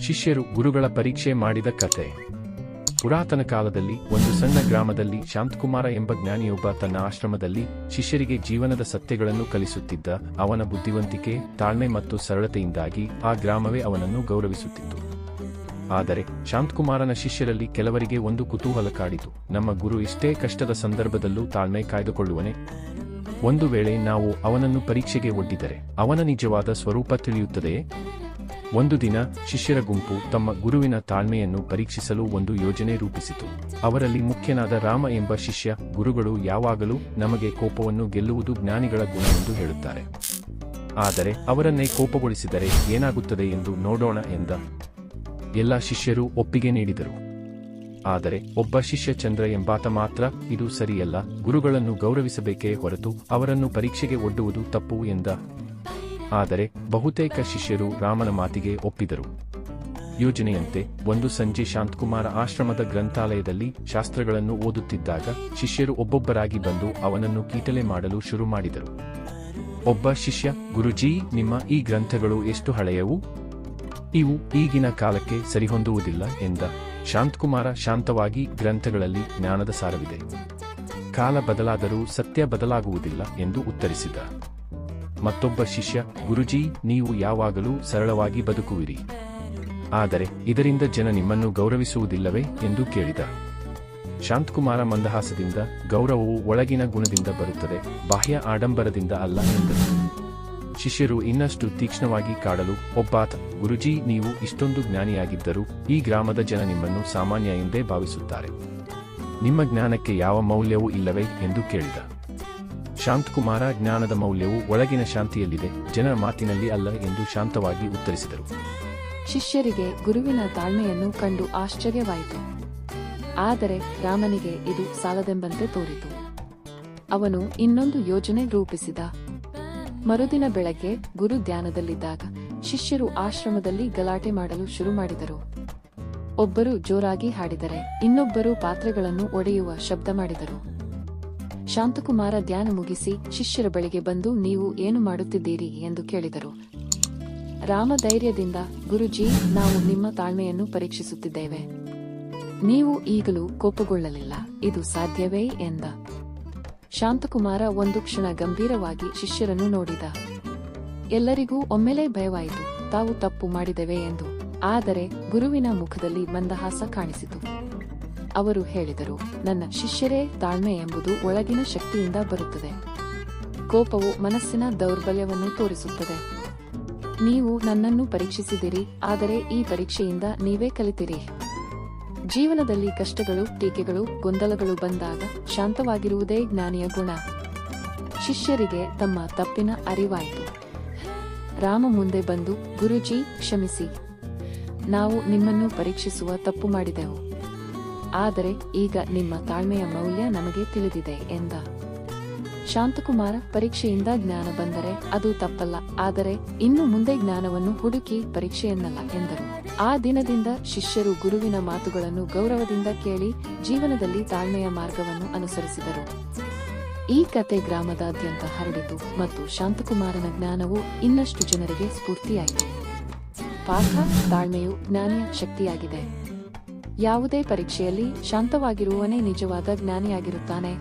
ಶಿಷ್ಯರು ಗುರುಗಳ ಪರೀಕ್ಷೆ ಮಾಡಿದ ಕತೆ. ಪುರಾತನ ಕಾಲದಲ್ಲಿ ಒಂದು ಸಣ್ಣ ಗ್ರಾಮದಲ್ಲಿ ಶಾಂತಕುಮಾರ ಎಂಬ ಜ್ಞಾನಿಯೊಬ್ಬ ತನ್ನ ಆಶ್ರಮದಲ್ಲಿ ಶಿಷ್ಯರಿಗೆ ಜೀವನದ ಸತ್ಯಗಳನ್ನು ಕಲಿಸುತ್ತಿದ್ದ. ಅವನ ಬುದ್ಧಿವಂತಿಕೆ, ತಾಳ್ಮೆ ಮತ್ತು ಸರಳತೆಯಿಂದಾಗಿ ಆ ಗ್ರಾಮವೇ ಅವನನ್ನು ಗೌರವಿಸುತ್ತಿತ್ತು. ಆದರೆ ಶಾಂತಕುಮಾರನ ಶಿಷ್ಯರಲ್ಲಿ ಕೆಲವರಿಗೆ ಒಂದು ಕುತೂಹಲ ಕಾಡಿತು. ನಮ್ಮ ಗುರು ಇಷ್ಟೇ ಕಷ್ಟದ ಸಂದರ್ಭದಲ್ಲೂ ತಾಳ್ಮೆ ಕಾಯ್ದುಕೊಳ್ಳುವನೆ? ಒಂದು ವೇಳೆ ನಾವು ಅವನನ್ನು ಪರೀಕ್ಷೆಗೆ ಒಡ್ಡಿದರೆ ಅವನ ನಿಜವಾದ ಸ್ವರೂಪ ತಿಳಿಯುತ್ತದೆಯೇ? ಒಂದು ದಿನ ಶಿಷ್ಯರ ಗುಂಪು ತಮ್ಮ ಗುರುವಿನ ತಾಳ್ಮೆಯನ್ನು ಪರೀಕ್ಷಿಸಲು ಒಂದು ಯೋಜನೆ ರೂಪಿಸಿತು. ಅವರಲ್ಲಿ ಮುಖ್ಯನಾದ ರಾಮ ಎಂಬ ಶಿಷ್ಯ, ಗುರುಗಳು ಯಾವಾಗಲೂ ನಮಗೆ ಕೋಪವನ್ನು ಗೆಲ್ಲುವುದು ಜ್ಞಾನಿಗಳ ಗುಣ ಎಂದು ಹೇಳುತ್ತಾರೆ. ಆದರೆ ಅವರನ್ನೇ ಕೋಪಗೊಳಿಸಿದರೆ ಏನಾಗುತ್ತದೆ ಎಂದು ನೋಡೋಣ ಎಂದ. ಎಲ್ಲ ಶಿಷ್ಯರು ಒಪ್ಪಿಗೆ ನೀಡಿದರು. ಆದರೆ ಒಬ್ಬ ಶಿಷ್ಯ ಚಂದ್ರ ಎಂಬಾತ ಮಾತ್ರ ಇದು ಸರಿಯಲ್ಲ, ಗುರುಗಳನ್ನು ಗೌರವಿಸಬೇಕೇ ಹೊರತು ಅವರನ್ನು ಪರೀಕ್ಷೆಗೆ ಒಡ್ಡುವುದು ತಪ್ಪು ಎಂದ. ಆದರೆ ಬಹುತೇಕ ಶಿಷ್ಯರು ರಾಮನ ಮಾತಿಗೆ ಒಪ್ಪಿದರು. ಯೋಜನೆಯಂತೆ ಒಂದು ಸಂಜೆ ಶಾಂತಕುಮಾರ ಆಶ್ರಮದ ಗ್ರಂಥಾಲಯದಲ್ಲಿ ಶಾಸ್ತ್ರಗಳನ್ನು ಓದುತ್ತಿದ್ದಾಗ ಶಿಷ್ಯರು ಒಬ್ಬೊಬ್ಬರಾಗಿ ಬಂದು ಅವನನ್ನು ಕೀಟಲೆ ಮಾಡಲು ಶುರು ಮಾಡಿದರು. ಒಬ್ಬ ಶಿಷ್ಯ, ಗುರುಜಿ, ನಿಮ್ಮ ಈ ಗ್ರಂಥಗಳು ಎಷ್ಟು ಹಳೆಯವು? ಇವು ಈಗಿನ ಕಾಲಕ್ಕೆ ಸರಿಹೊಂದುವುದಿಲ್ಲ ಎಂದ. ಶಾಂತಕುಮಾರ ಶಾಂತವಾಗಿ, ಗ್ರಂಥಗಳಲ್ಲಿ ಜ್ಞಾನದ ಸಾರವಿದೆ, ಕಾಲ ಬದಲಾದರೂ ಸತ್ಯ ಬದಲಾಗುವುದಿಲ್ಲ ಎಂದು ಉತ್ತರಿಸಿದ. ಮತ್ತೊಬ್ಬ ಶಿಷ್ಯ, ಗುರುಜಿ, ನೀವು ಯಾವಾಗಲೂ ಸರಳವಾಗಿ ಬದುಕುವಿರಿ, ಆದರೆ ಇದರಿಂದ ಜನ ನಿಮ್ಮನ್ನು ಗೌರವಿಸುವುದಿಲ್ಲವೇ ಎಂದು ಕೇಳಿದ. ಶಾಂತಕುಮಾರ ಮಂದಹಾಸದಿಂದ, ಗೌರವವು ಒಳಗಿನ ಗುಣದಿಂದ ಬರುತ್ತದೆ, ಬಾಹ್ಯ ಆಡಂಬರದಿಂದ ಅಲ್ಲ ಎಂದರು. ಶಿಷ್ಯರು ಇನ್ನಷ್ಟು ತೀಕ್ಷ್ಣವಾಗಿ ಕಾಡಲು ಒಬ್ಬಾತ, ಗುರುಜಿ, ನೀವು ಇಷ್ಟೊಂದು ಜ್ಞಾನಿಯಾಗಿದ್ದರೂ ಈ ಗ್ರಾಮದ ಜನ ನಿಮ್ಮನ್ನು ಸಾಮಾನ್ಯ ಎಂದೇ ಭಾವಿಸುತ್ತಾರೆ, ನಿಮ್ಮ ಜ್ಞಾನಕ್ಕೆ ಯಾವ ಮೌಲ್ಯವೂ ಇಲ್ಲವೇ ಎಂದು ಕೇಳಿದ. ಶಾಂತಕುಮಾರ, ಜ್ಞಾನದ ಮೌಲ್ಯವು ಒಳಗಿನ ಶಾಂತಿಯಲ್ಲಿದೆ, ಜನರ ಮಾತಿನಲ್ಲಿ ಅಲ್ಲ ಎಂದು ಶಾಂತವಾಗಿ ಉತ್ತರಿಸಿದರು. ಶಿಷ್ಯರಿಗೆ ಗುರುವಿನ ತಾಳ್ಮೆಯನ್ನು ಕಂಡು ಆಶ್ಚರ್ಯವಾಯಿತು. ಆದರೆ ರಾಮನಿಗೆ ಇದು ಸಾಲದೆಂಬಂತೆ ತೋರಿತು. ಅವನು ಇನ್ನೊಂದು ಯೋಜನೆ ರೂಪಿಸಿದ. ಮರುದಿನ ಬೆಳಗ್ಗೆ ಗುರು ಧ್ಯಾನದಲ್ಲಿದ್ದಾಗ ಶಿಷ್ಯರು ಆಶ್ರಮದಲ್ಲಿ ಗಲಾಟೆ ಮಾಡಲು ಶುರು ಮಾಡಿದರು. ಒಬ್ಬರು ಜೋರಾಗಿ ಹಾಡಿದರೆ ಇನ್ನೊಬ್ಬರು ಪಾತ್ರೆಗಳನ್ನು ಒಡೆಯುವ ಶಬ್ದ ಮಾಡಿದರು. ಶಾಂತಕುಮಾರ ಧ್ಯಾನ ಮುಗಿಸಿ ಶಿಷ್ಯರ ಬಳಿಗೆ ಬಂದು, ನೀವು ಏನು ಮಾಡುತ್ತಿದ್ದೀರಿ ಎಂದು ಕೇಳಿದರು. ರಾಮ ಧೈರ್ಯದಿಂದ, ಗುರುಜಿ, ನಾವು ನಿಮ್ಮ ತಾಳ್ಮೆಯನ್ನು ಪರೀಕ್ಷಿಸುತ್ತಿದ್ದೇವೆ, ನೀವು ಈಗಲೂ ಕೋಪಗೊಳ್ಳಲಿಲ್ಲ, ಇದು ಸಾಧ್ಯವೇ ಎಂದ. ಶಾಂತಕುಮಾರ ಒಂದು ಕ್ಷಣ ಗಂಭೀರವಾಗಿ ಶಿಷ್ಯರನ್ನು ನೋಡಿದ. ಎಲ್ಲರಿಗೂ ಒಮ್ಮೆಲೇ ಭಯವಾಯಿತು, ತಾವು ತಪ್ಪು ಮಾಡಿದೆವೆ ಎಂದು. ಆದರೆ ಗುರುವಿನ ಮುಖದಲ್ಲಿ ಮಂದಹಾಸ ಕಾಣಿಸಿತು. ಅವರು ಹೇಳಿದರು, ನನ್ನ ಶಿಷ್ಯರೇ, ತಾಳ್ಮೆ ಎಂಬುದು ಒಳಗಿನ ಶಕ್ತಿಯಿಂದ ಬರುತ್ತದೆ, ಕೋಪವು ಮನಸ್ಸಿನ ದೌರ್ಬಲ್ಯವನ್ನು ತೋರಿಸುತ್ತದೆ. ನೀವು ನನ್ನನ್ನು ಪರೀಕ್ಷಿಸಿದಿರಿ, ಆದರೆ ಈ ಪರೀಕ್ಷೆಯಿಂದ ನೀವೇ ಕಲಿತಿರಿ. ಜೀವನದಲ್ಲಿ ಕಷ್ಟಗಳು, ಟೀಕೆಗಳು, ಗೊಂದಲಗಳು ಬಂದಾಗ ಶಾಂತವಾಗಿರುವುದೇ ಜ್ಞಾನಿಯ ಗುಣ. ಶಿಷ್ಯರಿಗೆ ತಮ್ಮ ತಪ್ಪಿನ ಅರಿವಾಯಿತು. ರಾಮ ಮುಂದೆ ಬಂದು, ಗುರುಜಿ, ಕ್ಷಮಿಸಿ, ನಾವು ನಿಮ್ಮನ್ನು ಪರೀಕ್ಷಿಸುವ ತಪ್ಪು ಮಾಡಿದೆವು, ಆದರೆ ಈಗ ನಿಮ್ಮ ತಾಳ್ಮೆಯ ಮೌಲ್ಯ ನಮಗೆ ತಿಳಿದಿದೆ ಎಂದ. ಶಾಂತಕುಮಾರ, ಪರೀಕ್ಷೆಯಿಂದ ಜ್ಞಾನ ಬಂದರೆ ಅದು ತಪ್ಪಲ್ಲ, ಆದರೆ ಇನ್ನು ಮುಂದೆ ಜ್ಞಾನವನ್ನು ಹುಡುಕಿ ಪರೀಕ್ಷೆಯನ್ನಲ್ಲ ಎಂದರು. ಆ ದಿನದಿಂದ ಶಿಷ್ಯರು ಗುರುವಿನ ಮಾತುಗಳನ್ನು ಗೌರವದಿಂದ ಕೇಳಿ ಜೀವನದಲ್ಲಿ ತಾಳ್ಮೆಯ ಮಾರ್ಗವನ್ನು ಅನುಸರಿಸಿದರು. ಈ ಕತೆ ಗ್ರಾಮದಾದ್ಯಂತ ಹರಡಿತು ಮತ್ತು ಶಾಂತಕುಮಾರನ ಜ್ಞಾನವು ಇನ್ನಷ್ಟು ಜನರಿಗೆ ಸ್ಫೂರ್ತಿಯಾಯಿತು. ಪಾಠ: ತಾಳ್ಮೆಯು ಜ್ಞಾನಿಯ ಶಕ್ತಿಯಾಗಿದೆ. ಯಾವುದೇ ಪರೀಕ್ಷೆಯಲ್ಲಿ ಶಾಂತವಾಗಿರುವವನೇ ನಿಜವಾದ ಜ್ಞಾನಿಯಾಗಿರುತ್ತಾನೆ.